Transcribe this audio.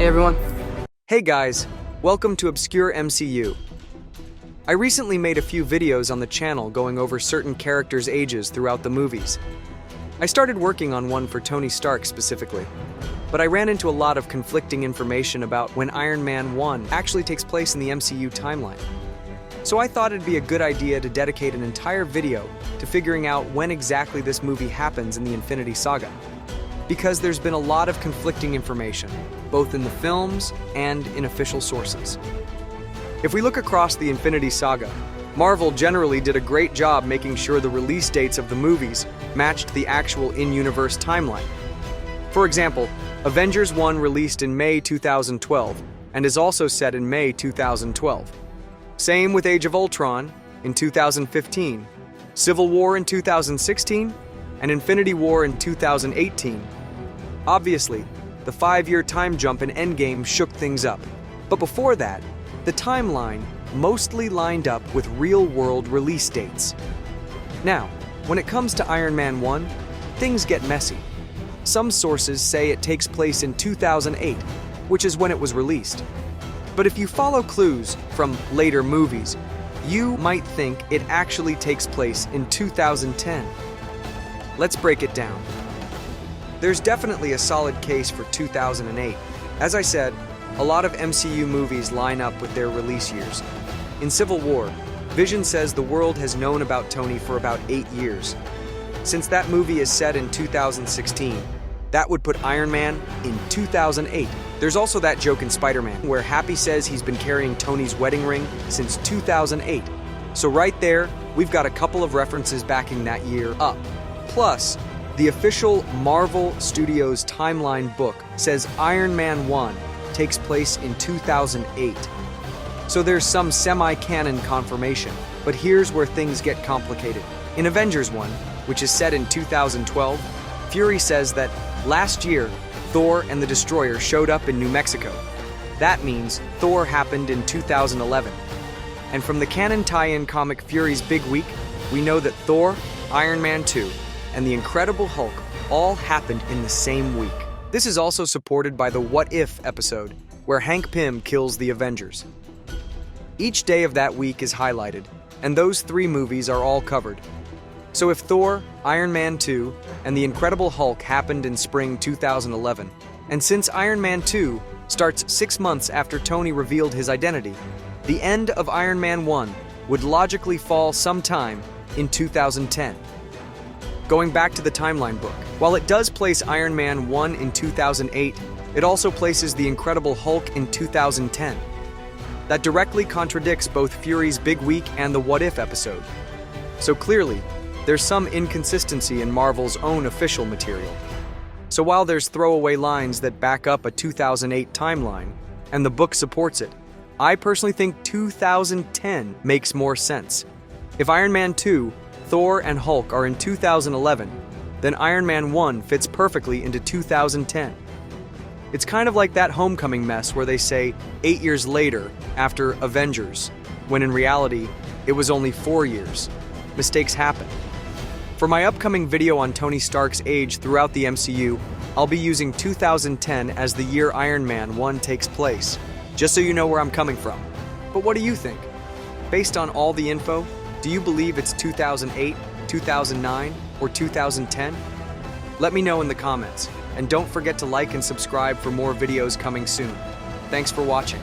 Hey everyone. Hey guys, welcome to Obscure MCU. I recently made a few videos on the channel going over certain characters' ages throughout the movies. I started working on one for Tony Stark specifically, but I ran into a lot of conflicting information about when Iron Man 1 actually takes place in the MCU timeline. So I thought it'd be a good idea to dedicate an entire video to figuring out when exactly this movie happens in the Infinity Saga. Because there's been a lot of conflicting information, both in the films and in official sources. If we look across the Infinity Saga, Marvel generally did a great job making sure the release dates of the movies matched the actual in-universe timeline. For example, Avengers 1 released in May 2012 and is also set in May 2012. Same with Age of Ultron in 2015, Civil War in 2016, and Infinity War in 2018. Obviously, the 5-year time jump in Endgame shook things up. But before that, the timeline mostly lined up with real-world release dates. Now, when it comes to Iron Man 1, things get messy. Some sources say it takes place in 2008, which is when it was released. But if you follow clues from later movies, you might think it actually takes place in 2010. Let's break it down. There's definitely a solid case for 2008. As I said, a lot of MCU movies line up with their release years. In Civil War, Vision says the world has known about Tony for about 8 years. Since that movie is set in 2016, that would put Iron Man in 2008. There's also that joke in Spider-Man where Happy says he's been carrying Tony's wedding ring since 2008. So right there, we've got a couple of references backing that year up. Plus, the official Marvel Studios timeline book says Iron Man 1 takes place in 2008. So there's some semi-canon confirmation, but here's where things get complicated. In Avengers 1, which is set in 2012, Fury says that last year, Thor and the Destroyer showed up in New Mexico. That means Thor happened in 2011. And from the canon tie-in comic Fury's Big Week, we know that Thor, Iron Man 2, and the Incredible Hulk all happened in the same week. This is also supported by the What If episode, where Hank Pym kills the Avengers. Each day of that week is highlighted, and those 3 movies are all covered. So if Thor, Iron Man 2, and the Incredible Hulk happened in spring 2011, and since Iron Man 2 starts 6 months after Tony revealed his identity, the end of Iron Man 1 would logically fall sometime in 2010. Going back to the timeline book, while it does place Iron Man 1 in 2008, it also places the Incredible Hulk in 2010. That directly contradicts both Fury's Big Week and the What If episode. So clearly, there's some inconsistency in Marvel's own official material. So while there's throwaway lines that back up a 2008 timeline, and the book supports it, I personally think 2010 makes more sense. If Iron Man 2, Thor, and Hulk are in 2011, then Iron Man 1 fits perfectly into 2010. It's kind of like that Homecoming mess where they say 8 years later after Avengers, when in reality, it was only 4 years. Mistakes happen. For my upcoming video on Tony Stark's age throughout the MCU, I'll be using 2010 as the year Iron Man 1 takes place, just so you know where I'm coming from. But what do you think? Based on all the info, do you believe it's 2008, 2009, or 2010? Let me know in the comments, and don't forget to like and subscribe for more videos coming soon. Thanks for watching.